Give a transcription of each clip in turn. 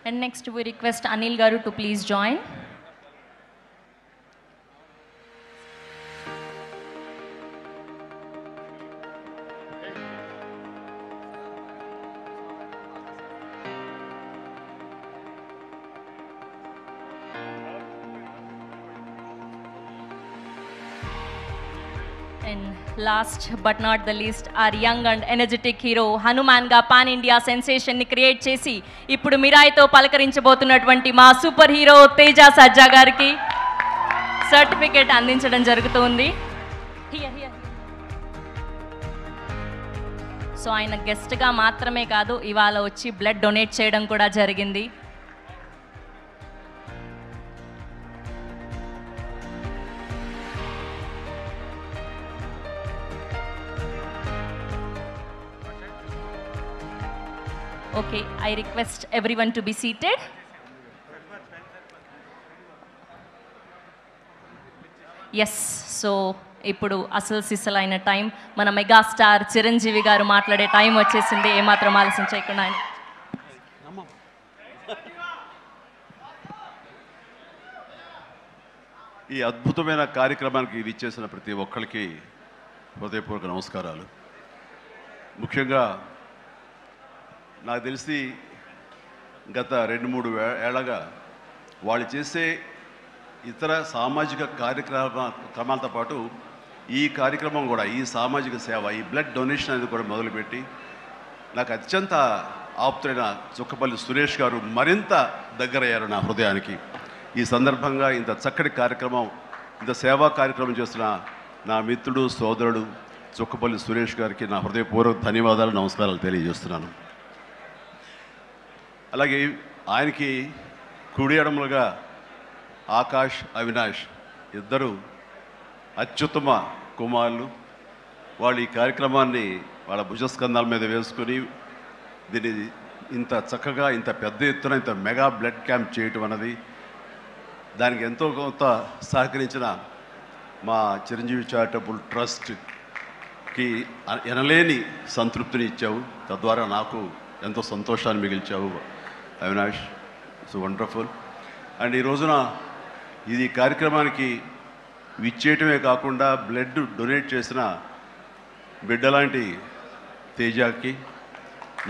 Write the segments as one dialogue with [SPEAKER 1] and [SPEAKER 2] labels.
[SPEAKER 1] And next we request Anil Garu to please join. And last but not the least, our young and energetic hero Hanuman ga pan India sensation ni create chesi ippudu Mirai tho palakarinchabotunnatuvanti ma super hero Teja Sajja gariki certificate andinchadam jarugutundi. Here. So ayana guest ga maatrame kaadu ivala vachi blood donate cheyadam kuda jarigindi. Okay, I request everyone to be seated. Yes, so ఇప్పుడు అసలు సిసలైన time మన mega star Chiranjeevi గారు మాట్లాడే time వచ్చేసింది. ఏమాత్రం ఆలస్యం చేయకుండా ఆయన
[SPEAKER 2] ఈ అద్భుతమైన కార్యక్రమానికి ఇది ఇచ్చేసిన ప్రతి ఒక్కరికి హృదయపూర్వక నమస్కారాలు. ముఖ్యంగా నాకు తెలిసి గత 2-3 ఏళ్ళగా వాళ్ళు చేసే ఇతర సామాజిక కార్యక్రమాలతో పాటు ఈ కార్యక్రమం కూడా, ఈ సామాజిక సేవ, ఈ బ్లడ్ డొనేషన్ అనేది కూడా మొదలుపెట్టి నాకు అత్యంత ఆప్తులైన చుక్కపల్లి సురేష్ గారు మరింత దగ్గరయ్యారు నా హృదయానికి. ఈ సందర్భంగా ఇంత చక్కటి కార్యక్రమం, ఇంత సేవా కార్యక్రమం చేస్తున్న నా మిత్రుడు, సోదరుడు చుక్కపల్లి సురేష్ గారికి నా హృదయపూర్వక ధన్యవాదాలు, నమస్కారాలు తెలియజేస్తున్నాను. అలాగే ఆయనకి కుడి ఎడమలుగా ఆకాష్, అవినాష్ ఇద్దరు అత్యుత్తమ కుమారులు. వాళ్ళు ఈ కార్యక్రమాన్ని వాళ్ళ భుజస్కంధాల మీద వేసుకొని దీన్ని ఇంత చక్కగా, ఇంత పెద్ద ఎత్తున, ఇంత మెగా బ్లడ్ క్యాంప్ చేయటం అన్నది, దానికి ఎంతో కొంత సహకరించిన మా చిరంజీవి చారిటబుల్ ట్రస్ట్కి ఎనలేని సంతృప్తిని ఇచ్చావు. తద్వారా నాకు ఎంతో సంతోషాన్ని మిగిల్చావు అవినాష్. So wonderful. అండ్ ఈ రోజున ఇది కార్యక్రమానికి విచ్చేయటమే కాకుండా బ్లడ్ డొనేట్ చేసిన బిడ్డలాంటి తేజాకి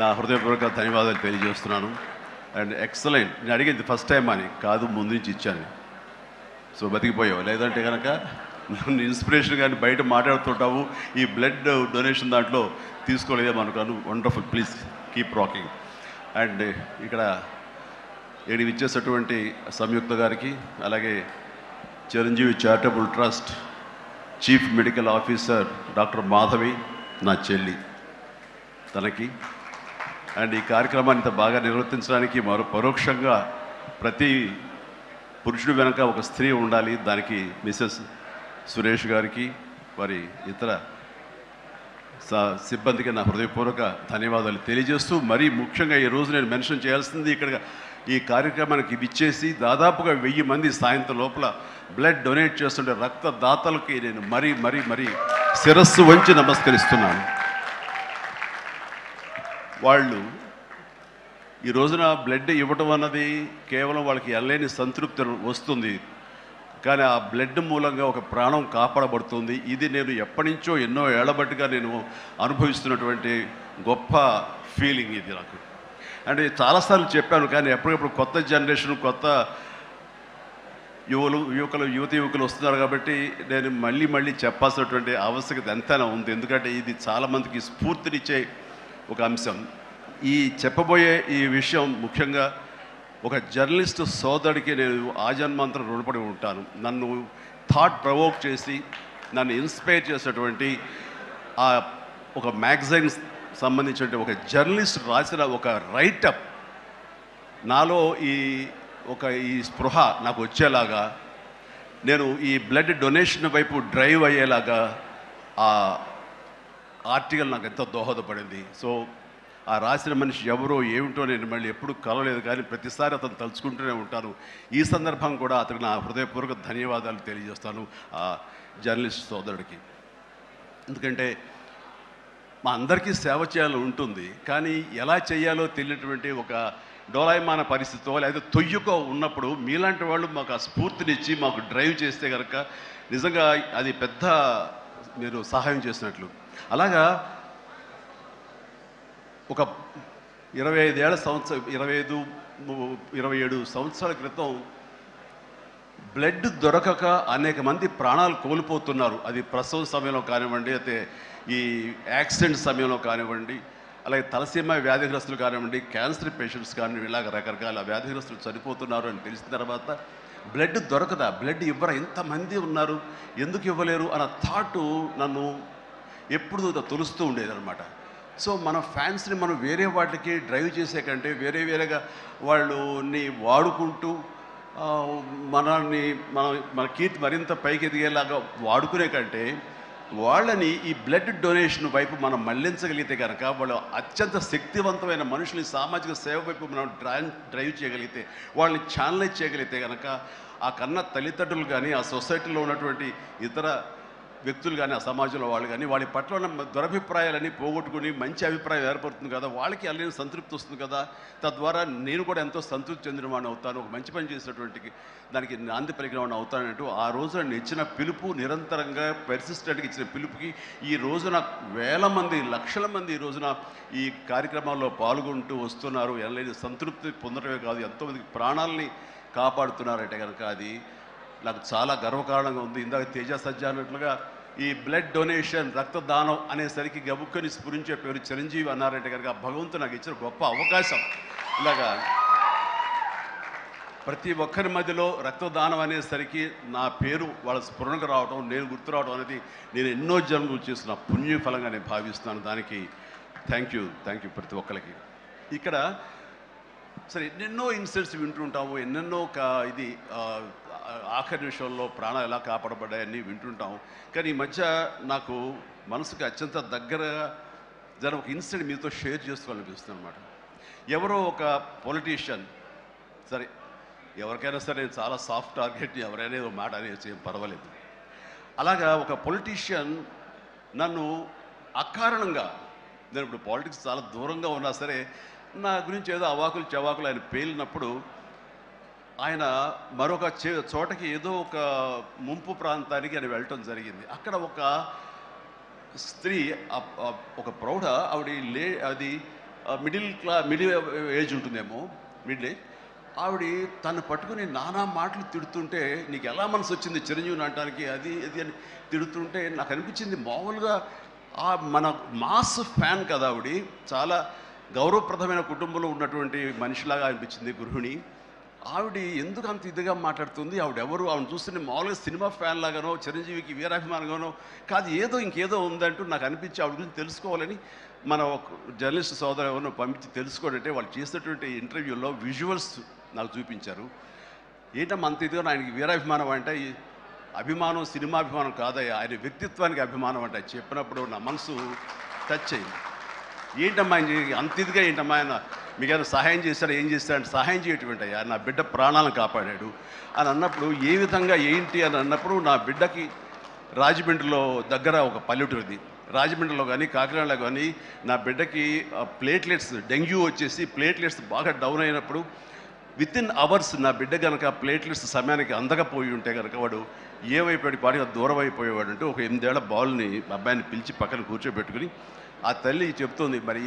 [SPEAKER 2] నా హృదయపూర్వక ధన్యవాదాలు తెలియజేస్తున్నాను. And excellent. నేను అడిగేది ఫస్ట్ టైం అని కాదు, ముందు నుంచి ఇచ్చాను. సో బతికిపోయావు. లేదంటే కనుక నన్ను ఇన్స్పిరేషన్ కానీ బయట మాట్లాడుతుంటావు, ఈ బ్లడ్ డొనేషన్ దాంట్లో తీసుకోలేదేమనుకోను. Wonderful. Please keep rocking. And ఇక్కడ ఏడికి ఇచ్చేసేటువంటి సంయుక్త గారికి, అలాగే Chiranjeevi charitable trust chief medical officer doctor Madhavi, నా చెల్లి, తనకి, అండ్ ఈ కార్యక్రమాన్ని ఇంత బాగా నిర్వర్తించడానికి పరోక్షంగా ప్రతి పురుషుడు వెనక ఒక స్త్రీ ఉండాలి, దానికి మిసెస్ సురేష్ గారికి, వారి ఇతర సిబ్బందికి నా హృదయపూర్వక ధన్యవాదాలు తెలియజేస్తూ, మరీ ముఖ్యంగా ఈ రోజు నేను మెన్షన్ చేయాల్సింది, ఇక్కడ ఈ కార్యక్రమానికి విచ్చేసి దాదాపుగా 1000 మంది సాయంత్రం లోపల బ్లడ్ డొనేట్ చేస్తుంటే రక్తదాతలకి నేను మరీ శిరస్సు వంచి నమస్కరిస్తున్నాను. వాళ్ళు ఈ రోజున బ్లడ్ ఇవ్వటం అన్నది కేవలం వాళ్ళకి ఎల్లేని సంతృప్తి వస్తుంది, కానీ ఆ బ్లడ్ మూలంగా ఒక ప్రాణం కాపాడబడుతుంది. ఇది నేను ఎప్పటి నుంచో ఎన్నో ఏళ్లబట్టిగా నేను అనుభవిస్తున్నటువంటి గొప్ప ఫీలింగ్ ఇది నాకు. అంటే చాలాసార్లు చెప్పాను, కానీ ఎప్పటికప్పుడు కొత్త జనరేషన్, కొత్త యువకులు వస్తున్నారు కాబట్టి నేను మళ్ళీ చెప్పాల్సినటువంటి ఆవశ్యకత ఎంతైనా ఉంది. ఎందుకంటే ఇది చాలామందికి స్ఫూర్తినిచ్చే ఒక అంశం. ఈ చెప్పబోయే ఈ విషయం ముఖ్యంగా ఒక జర్నలిస్టు సోదరుడికి నేను ఆజన్మాంతరం రుణపడి ఉంటాను. నన్ను థాట్ ప్రవోక్ చేసి నన్ను ఇన్స్పైర్ చేసేటువంటి ఆ ఒక మ్యాగజైన్ సంబంధించిన ఒక జర్నలిస్ట్ రాసిన ఒక రైటప్ నాలో ఈ స్పృహ నాకు వచ్చేలాగా, నేను ఈ బ్లడ్ డొనేషన్ వైపు డ్రైవ్ అయ్యేలాగా ఆ ఆర్టికల్ నాకు ఎంతో దోహదపడింది. సో ఆ రాసిన మనిషి ఎవరో ఏమిటో నేను మళ్ళీ ఎప్పుడు కలవలేదు, కానీ ప్రతిసారి అతను తలుచుకుంటూనే ఉంటాను. ఈ సందర్భం కూడా అతనికి నా హృదయపూర్వక ధన్యవాదాలు తెలియజేస్తాను ఆ జర్నలిస్ట్ సోదరుడికి. ఎందుకంటే మా అందరికీ సేవ చేయాలని ఉంటుంది, కానీ ఎలా చేయాలో తెలియనటువంటి ఒక డోలాయమాన పరిస్థితితో లేదా తొయ్యకో ఉన్నప్పుడు మీలాంటి వాళ్ళు మాకు ఆ స్ఫూర్తినిచ్చి మాకు డ్రైవ్ చేస్తే కనుక నిజంగా అది పెద్ద మీరు సహాయం చేసినట్లు. అలాగా ఒక 27 సంవత్సరాల క్రితం బ్లడ్ దొరకక అనేక మంది ప్రాణాలు కోల్పోతున్నారు. అది ప్రసవ సమయంలో కానివ్వండి, అయితే ఈ యాక్సిడెంట్ సమయంలో కానివ్వండి, అలాగే తలసీమ వ్యాధిగ్రస్తులు కానివ్వండి, క్యాన్సర్ పేషెంట్స్ కానివ్వండి, ఇలాగ రకరకాల వ్యాధిగ్రస్తులు చనిపోతున్నారు అని తెలిసిన తర్వాత బ్లడ్ దొరకదా, బ్లడ్ ఇవ్వరా, ఇంతమంది ఉన్నారు ఎందుకు ఇవ్వలేరు అన్న థాటు నన్ను ఎప్పుడు తొలుస్తూ ఉండేదన్నమాట. సో మన ఫ్యాన్స్ని మనం వేరే వాటికి డ్రైవ్ చేసే కంటే వేరేగా వాళ్ళని వాడుకుంటూ మన కీర్తి మరింత పైకి ఎదిగేలాగా వాడుకునే కంటే వాళ్ళని ఈ బ్లడ్ డొనేషన్ వైపు మనం మళ్లించగలిగితే కనుక వాళ్ళు అత్యంత శక్తివంతమైన మనుషుల్ని సామాజిక సేవ వైపు మనం డ్రైవ్ చేయగలిగితే, వాళ్ళని ఛానలైజ్ చేయగలిగితే కనుక ఆ కన్న తల్లిదండ్రులు కానీ, ఆ సొసైటీలో ఉన్నటువంటి ఇతర వ్యక్తులు కానీ, ఆ సమాజంలో వాళ్ళు కానీ వాళ్ళ పట్ల ఉన్న దురభిప్రాయాలన్నీ పోగొట్టుకుని మంచి అభిప్రాయం ఏర్పడుతుంది కదా, వాళ్ళకి అల్లని సంతృప్తి వస్తుంది కదా, తద్వారా నేను కూడా ఎంతో సంతృప్తి చెందిన వాడిని అవుతాను, ఒక మంచి పని చేసినటువంటి దానికి నాంది పలికిన వాడిని అవుతానంటూ ఆ రోజున ఇచ్చిన పిలుపు, నిరంతరంగా పెర్సిస్టెంట్గా ఇచ్చిన పిలుపుకి ఈ రోజున వేల మంది, లక్షల మంది ఈ రోజున ఈ కార్యక్రమాల్లో పాల్గొంటూ వస్తున్నారు. ఎనలేని సంతృప్తి పొందడమే కాదు, ఎంతోమందికి ప్రాణాలని కాపాడుతున్నారంటే కనుక అది నాకు చాలా గర్వకారణంగా ఉంది. ఇందాక తేజ సజ్జా అన్నట్లుగా ఈ బ్లడ్ డొనేషన్, రక్తదానం అనేసరికి గబుక్కని స్ఫురించే పేరు చిరంజీవి అన్నారంటే కనుక భగవంతుడు నాకు ఇచ్చిన గొప్ప అవకాశం. ఇలాగా ప్రతి ఒక్కరి మధ్యలో రక్తదానం అనేసరికి నా పేరు వాళ్ళ స్ఫురణకు రావడం, నేను గుర్తు రావడం అనేది నేను ఎన్నో జన్మలు చేసిన పుణ్యఫలంగా నేను భావిస్తున్నాను. దానికి థ్యాంక్ యూ ప్రతి ఒక్కరికి. ఇక్కడ సరే ఎన్నెన్నో ఇన్సిడెంట్స్ వింటుంటాము, ఎన్నెన్నో ఇది ఆఖరి నిమిషంలో ప్రాణాలు ఎలా కాపాడబడ్డాయని వింటుంటాము. కానీ ఈ మధ్య నాకు మనసుకి అత్యంత దగ్గరగా జరిగిన ఒక ఇన్సిడెంట్ మీతో షేర్ చేసుకోవాలనిపిస్తుంది అనమాట. ఎవరో ఒక పొలిటీషియన్, సరే ఎవరికైనా సరే నేను చాలా సాఫ్ట్ టార్గెట్, ఎవరైనా ఏదో మాట అనేది ఏం పర్వాలేదు. అలాగా ఒక పొలిటీషియన్ నన్ను అకారణంగా, నేను ఇప్పుడు పాలిటిక్స్ చాలా దూరంగా ఉన్నా సరే నా గురించి ఏదో అవాకులు చవాకులు ఆయన పేలినప్పుడు ఆయన మరొక చోటకి ఏదో ఒక ముంపు ప్రాంతానికి ఆయన వెళ్ళటం జరిగింది. అక్కడ ఒక స్త్రీ, ఒక ప్రౌఢ ఆవిడ అది మిడిల్ ఏజ్ ఉంటుందేమో, మిడిల్ ఏజ్ ఆవిడ తను పట్టుకుని నానా మాటలు తిడుతుంటే, నీకు ఎలా మనసు వచ్చింది చిరంజీవిని అనడానికి, అది అని తిడుతుంటే నాకు అనిపించింది మామూలుగా మన మాస్ ఫ్యాన్ కదా ఆవిడ, చాలా గౌరవప్రదమైన కుటుంబంలో ఉన్నటువంటి మనిషిలాగా అనిపించింది గృహిణి. ఆవిడ ఎందుకు అంత ఇదిగా మాట్లాడుతుంది, ఆవిడెవరు, ఆవిడ చూస్తుంటే మామూలుగా సినిమా ఫ్యాన్ లాగానో చిరంజీవికి వీరాభిమానంగానో కాదు, ఇంకేదో ఉందంటూ నాకు అనిపించి ఆవిడ గురించి తెలుసుకోవాలని మన ఒక జర్నలిస్ట్ సోదరు ఎవరినో పంపించి తెలుసుకోవాలంటే వాళ్ళు చేసినటువంటి ఇంటర్వ్యూలో విజువల్స్ నాకు చూపించారు. ఏంటమ్మా అంత ఇదిగా ఆయనకి వీరాభిమానం అంటే, అభిమానం సినిమాభిమానం కాదయ్యా, ఆయన వ్యక్తిత్వానికి అభిమానం అంటే చెప్పినప్పుడు నా మనసు టచ్ అయింది. ఏంటమ్మా అంత ఇదిగా ఏంటమ్మా ఆయన మీకు ఏమైనా సహాయం చేశాడు, ఏం చేశాడంటే సహాయం చేయటువంటి అయ్యా, నా బిడ్డ ప్రాణాలను కాపాడాడు అని అన్నప్పుడు ఏ విధంగా ఏంటి అని అన్నప్పుడు, నా బిడ్డకి రాజమండ్రిలో దగ్గర ఒక పల్లెటూరిది, రాజమండ్రిలో కానీ కాకినాడలో కానీ నా బిడ్డకి ప్లేట్లెట్స్, డెంగ్యూ వచ్చేసి ప్లేట్లెట్స్ బాగా డౌన్ అయినప్పుడు వితిన్ అవర్స్ నా బిడ్డ కనుక ప్లేట్లెట్స్ సమయానికి అందకపోయి ఉంటే కనుక వాడు ఏమైపోయాడు, పాటిగా దూరం అయిపోయేవాడు. అంటే ఒక 8 ఏళ్ల బాల్ని అబ్బాయిని పిలిచి పక్కన కూర్చోబెట్టుకుని ఆ తల్లి చెప్తుంది, మరి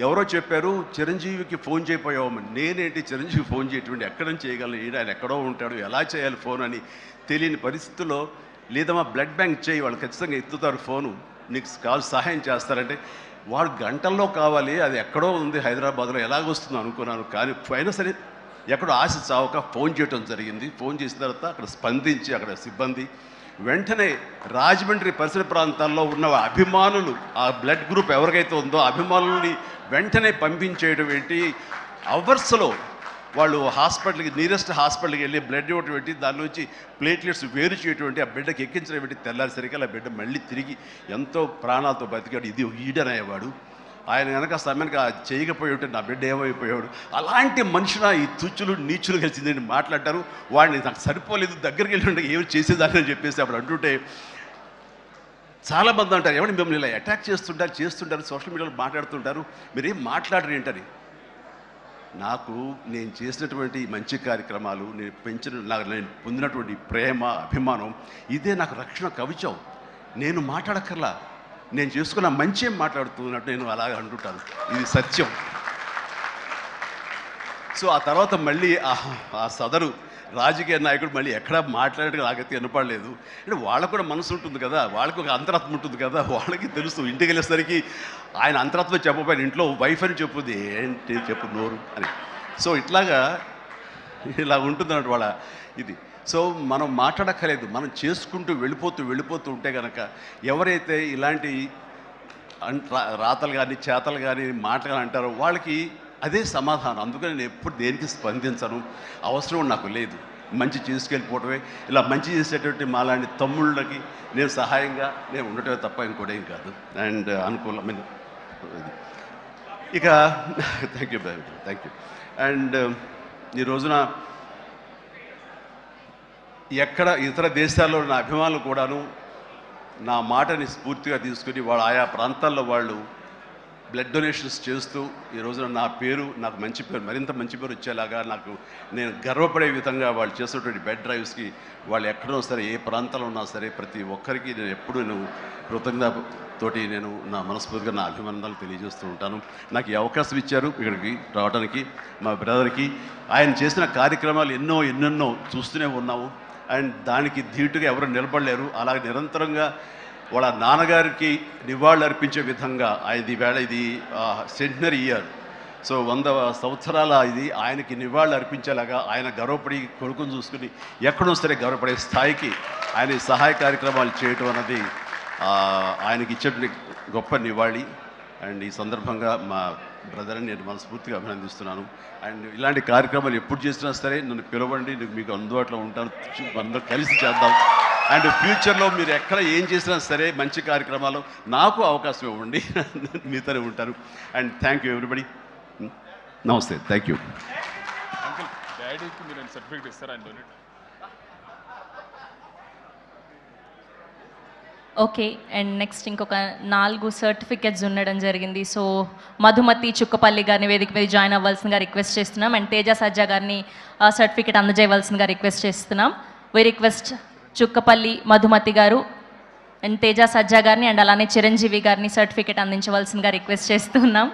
[SPEAKER 2] ఎవరో చెప్పారు చిరంజీవికి ఫోన్ చేయపోయావమ్మని. నేనేంటి చిరంజీవి ఫోన్ చేయటువంటి, ఎక్కడి నుంచి చేయగలను, ఆయన ఎక్కడో ఉంటాడు, ఎలా చేయాలి ఫోన్ అని తెలియని పరిస్థితుల్లో, లేదమ్మా బ్లడ్ బ్యాంక్ చేయి, వాళ్ళు ఖచ్చితంగా ఎత్తుతారు ఫోను, నీకు కాల్ సహాయం చేస్తారంటే వాడు గంటల్లో కావాలి, అది ఎక్కడో ఉంది హైదరాబాద్లో, ఎలాగొస్తుందో అనుకున్నాను. కానీ అయినా సరే ఎక్కడో ఆశ చావక ఫోన్ చేయడం జరిగింది. ఫోన్ చేసిన తర్వాత అక్కడ స్పందించి అక్కడ సిబ్బంది వెంటనే రాజమండ్రి పరిసర ప్రాంతాల్లో ఉన్న అభిమానులు, ఆ బ్లడ్ గ్రూప్ ఎవరికైతే ఉందో అభిమానుల్ని వెంటనే పంపించేయడం ఏంటి, అవర్స్లో వాళ్ళు హాస్పిటల్కి, నీరెస్ట్ హాస్పిటల్కి వెళ్ళి బ్లడ్ ఇవ్వటం ఏంటి, దాని నుంచి ప్లేట్లెట్స్ వేరు చేయటువంటి, ఆ బిడ్డకి ఎక్కించడం ఏంటి, తెల్లారిసరికి ఆ బిడ్డ మళ్ళీ తిరిగి ఎంతో ప్రాణాలతో బతికాడు. ఇది ఈడనయ్యేవాడు. ఆయన కనుక సమయానికి చేయకపోయి ఉంటే నా బిడ్డ ఏమైపోయాడు. అలాంటి మనుషుల ఈ తుచ్చులు నీచులు కలిసిందని మాట్లాడతారు. వాడిని నాకు సరిపోలేదు, దగ్గరికి వెళ్ళి ఉంటే ఏమి చేసేదాన్ని అని చెప్పేసి అప్పుడు అంటుంటే చాలామంది అంటారు, ఎవరిని మిమ్మల్ని ఇలా అటాక్ చేస్తుంటారు సోషల్ మీడియాలో మాట్లాడుతుంటారు, మీరేం మాట్లాడరు ఏంటని. నాకు నేను చేసినటువంటి మంచి కార్యక్రమాలు, నేను నేను పొందినటువంటి ప్రేమ, అభిమానం, ఇదే నాకు రక్షణ కవచం. నేను మాట్లాడక్కర్లా, నేను చేసుకున్న మంచి మాట్లాడుతున్నట్టు నేను అలాగే అంటుంటాను. ఇది సత్యం. సో ఆ తర్వాత మళ్ళీ ఆ సదరు రాజకీయ నాయకుడు మళ్ళీ ఎక్కడా మాట్లాడేది నాకైతే వినపడలేదు. అంటే వాళ్ళకు కూడా మనసు ఉంటుంది కదా, వాళ్ళకి ఒక అంతరాత్మ ఉంటుంది కదా, వాళ్ళకి తెలుసు. ఇంటికి వెళ్ళేసరికి ఆయన అంతరాత్మ చెప్పబోయిన ఇంట్లో వైఫ్ అని చెప్పుద్ది, ఏంటి చెప్పు నోరు అని. సో ఇలా ఉంటుంది అన్నట్టు వాళ్ళ ఇది. సో మనం మాట్లాడక్కర్లేదు, మనం చేసుకుంటూ వెళ్ళిపోతూ ఉంటే కనుక ఎవరైతే ఇలాంటి రాతలు కానీ చేతలు కానీ మాటలు కానీ అంటారో వాళ్ళకి అదే సమాధానం. అందుకని నేను ఎప్పుడు దేనికి స్పందించను, అవసరం నాకు లేదు. మంచి చేసుకెళ్ళిపోవటమే, ఇలా మంచి చేసేటువంటి మాలాంటి తమ్ముళ్ళకి నేను సహాయంగా నేను ఉండటమే తప్ప ఇంకోటేం కాదు. అండ్ అనుకూలమైన ఇక థ్యాంక్ యూ. అండ్ ఈ రోజున ఎక్కడ ఇతర దేశాల్లో నా అభిమానులు కూడాను నా మాటని స్ఫూర్తిగా తీసుకుని ఆయా ప్రాంతాల్లో వాళ్ళు బ్లడ్ డొనేషన్స్ చేస్తూ ఈ రోజున నాకు మంచి పేరు, మరింత మంచి పేరు వచ్చేలాగా నేను గర్వపడే విధంగా వాళ్ళు చేసేటువంటి బెడ్ డ్రైవ్స్కి వాళ్ళు ఎక్కడో సరే, ఏ ప్రాంతంలో ఉన్నా సరే, ప్రతి ఒక్కరికి నేను ఎప్పుడూ కృతజ్ఞతతోటి నేను నా మనస్ఫూర్తిగా నా అభినందనలు తెలియజేస్తూ ఉంటాను. నాకు ఈ అవకాశం ఇచ్చారు ఇక్కడికి రావడానికి, మా బ్రదర్కి. ఆయన చేసిన కార్యక్రమాలు ఎన్నెన్నో చూస్తూనే ఉన్నాము. అండ్ దానికి ధీటుగా ఎవరు నిలబడలేరు. అలాగే నిరంతరంగా వాళ్ళ నాన్నగారికి నివాళులు అర్పించే విధంగా ఇది సెంటనరీ ఇయర్. సో 100 సంవత్సరాల ఇది ఆయనకి నివాళులు అర్పించేలాగా ఆయన గర్వపడి కొడుకుని చూసుకుని ఎక్కడో సరే గర్వపడే స్థాయికి ఆయన సహాయ కార్యక్రమాలు చేయటం అన్నది ఆయనకి ఇచ్చేటువంటి గొప్ప నివాళి. అండ్ ఈ సందర్భంగా మా బ్రదర్ని నేను మనస్ఫూర్తిగా అభినందిస్తున్నాను. అండ్ ఇలాంటి కార్యక్రమాలు ఎప్పుడు చేసినా సరే నన్ను పిలవండి, మీకు అందుబాటులో ఉంటాను, అందరూ కలిసి చేద్దాం. అండ్ ఫ్యూచర్లో మీరు ఎక్కడ ఏం చేసినా సరే మంచి కార్యక్రమాలు నాకు అవకాశం ఇవ్వండి, మీతోనే ఉంటాను. And thank you everybody. నమస్తే, thank you.
[SPEAKER 1] Okay. And next ఇంకొక 4 సర్టిఫికెట్స్ ఉండడం జరిగింది. సో మధుమతి చుక్కపల్లి గారిని వేదిక మీద జాయిన్ అవ్వాల్సిందిగా రిక్వెస్ట్ చేస్తున్నాం. అండ్ తేజ సజ్జా గారిని సర్టిఫికెట్ అందజేయవలసిందిగా రిక్వెస్ట్ చేస్తున్నాం. వి రిక్వెస్ట్ చుక్కపల్లి మధుమతి గారు అండ్ తేజ సజ్జా గారిని అండ్ అలానే చిరంజీవి గారిని సర్టిఫికెట్ అందించవలసిందిగా రిక్వెస్ట్ చేస్తున్నాం.